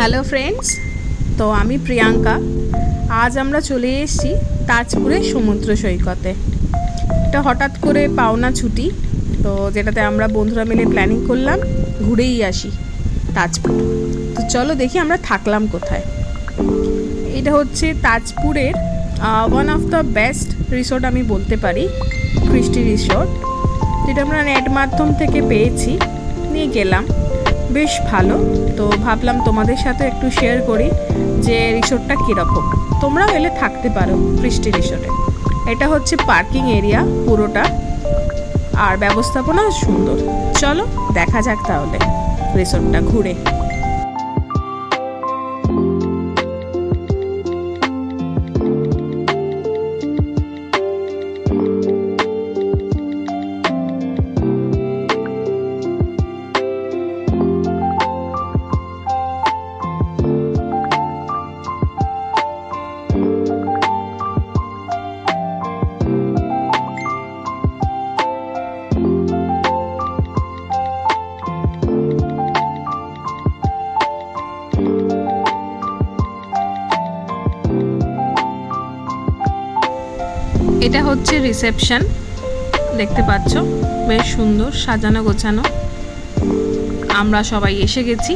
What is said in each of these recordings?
Hello friends, তো আমি প্রিয়াঙ্কা। আজ আমরা চলে এসেছি তাজপুরের সমুদ্র সৈকতে। এটা হঠাৎ করে পাওনা ছুটি, তো যেটাতে আমরা বন্ধুরা মিলে প্ল্যানিং করলাম ঘুরেই আসি তাজপুর। তো চলো দেখি আমরা থাকলাম কোথায়। এটা হচ্ছে তাজপুরের one of the best resort আমি বলতে পারি, ক্রিস্টি রিসোর্ট, যেটা আমরা নেট মাধ্যম থেকে পেয়েছি, নিয়ে গেলাম। বেশ ভালো, তো ভাবলাম তোমাদের সাথে একটু শেয়ার করি যে রিসোর্টটা কীরকম। তোমরাও এলে থাকতে পারো ক্রিস্টি রিসোর্টে। এটা হচ্ছে পার্কিং এরিয়া পুরোটা, আর ব্যবস্থাপনা সুন্দর। চলো দেখা যাক তাহলে রিসোর্টটা ঘুরে। এটা হচ্ছে রিসেপশন, দেখতে পাচ্ছ বেশ সুন্দর সাজানো গোছানো। আমরা সবাই এসে গেছি।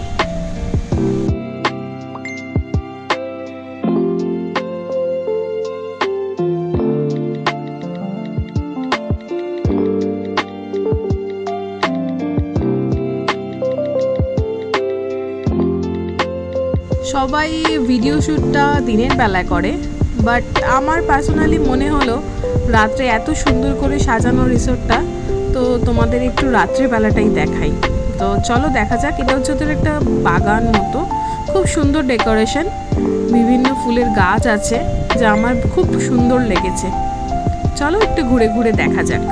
সবাই ভিডিও শ্যুটটা দিনের বেলায় করে, বাট আমার পার্সোনালি মনে হলো রাত্রে এত সুন্দর করে সাজানো রিসোর্টটা, তো তোমাদের একটু রাত্রেবেলাটাই দেখাই। তো চলো দেখা যাক। এটা হচ্ছে ওদের একটা বাগান মতো, খুব সুন্দর ডেকোরেশন, বিভিন্ন ফুলের গাছ আছে, যা আমার খুব সুন্দর লেগেছে। চলো একটু ঘুরে ঘুরে দেখা যাক।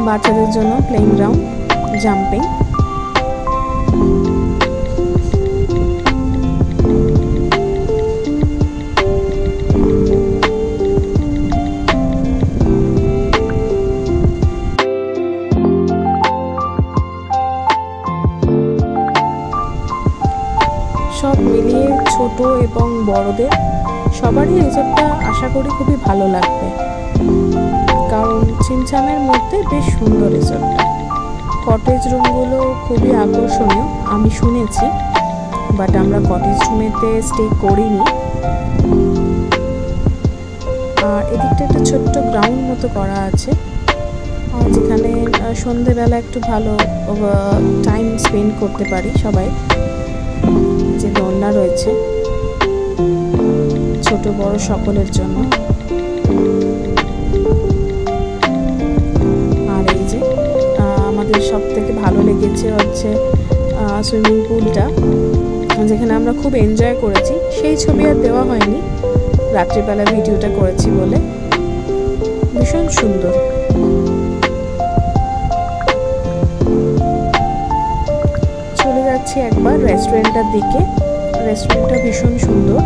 বাচ্চাদের জন্য প্লেইং গ্রাউন্ড, জাম্পিং। সব মিলিয়ে ছোট এবং বড়দের সবারই রিসোর্টটা আশা করি খুবই ভালো লাগবে, কারণ ছিমছামের মধ্যে বেশ সুন্দর রিসোর্টটা। কটেজ রুমগুলো খুবই আকর্ষণীয় আমি শুনেছি, বাট আমরা কটেজ রুমেতে স্টে করিনি। আর এদিকটা একটা ছোট্ট গ্রাউন্ড মতো করা আছে, যেখানে সন্ধেবেলা একটু ভালো টাইম স্পেন্ড করতে পারি সবাই। যে দোলনা রয়েছে ছোট বড় সকলের জন্য। সব থেকে ভালো লেগেছে হচ্ছে সুইমিং পুলটা, যেখানে আমরা খুব এনজয় করেছি। সেই ছবি আর দেওয়া হয়নি, রাত্রিবেলা ভিডিওটা করেছি বলে। ভীষণ সুন্দর। চলে যাচ্ছি একবার রেস্টুরেন্টটার দিকে। রেস্টুরেন্টটা ভীষণ সুন্দর,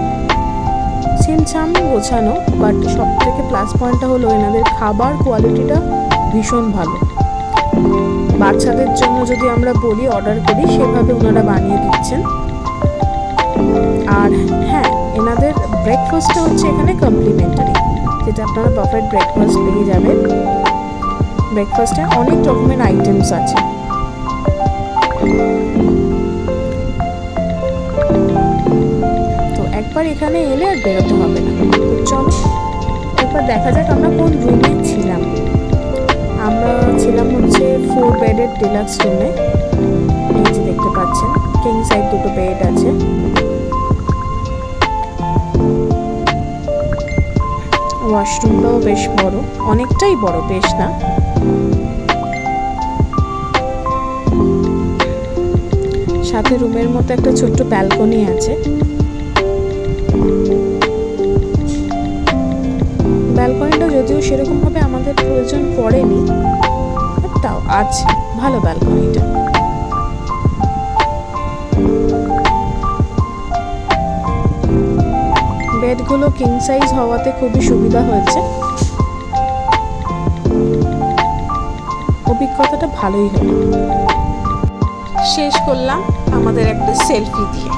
ছিমছাম গোছানো, বাট সব থেকে প্লাস পয়েন্টটা হলো এনাদের খাবার কোয়ালিটিটা ভীষণ ভালো। বাচ্চাদের জন্য যদি আমরা বলি অর্ডার করি, সেভাবে ওনারা বানিয়ে দিচ্ছেন। আর হ্যাঁ, এনাদের ব্রেকফাস্টটা হচ্ছে এখানে কমপ্লিমেন্টারি, যেটা আপনারা বাফেট ব্রেকফাস্ট পেয়ে যাবেন। ব্রেকফাস্টে অনেক রকমের আইটেমস আছে। তো একবার এখানে এলে আর বেরোতে হবে না। তো চলো একবার দেখা যাক আমরা কোন রুমে ছিলাম। আমরা ছিলাম হচ্ছে 4 বেডের ডিলাক্স রুমে। এই যে দেখতে পাচ্ছেন কিং সাইড 2টো বেড আছে। ওয়াশরুমটাও বেশ বড়, অনেকটাই বড়, বেশ না। সাথে রুমের মতো একটা ছোট্ট ব্যালকনি আছে। ব্যালকনিটা যদিও সেরকমভাবে আমাদের প্রয়োজন পড়েনি, তাও আছে, ভালো ব্যালকনিটা। বেডগুলো কিং সাইজ হওয়াতে খুবই সুবিধা হয়েছে। অভিজ্ঞতাটা ভালোই হলো। শেষ করলাম আমাদের একটা সেলফি দিয়ে।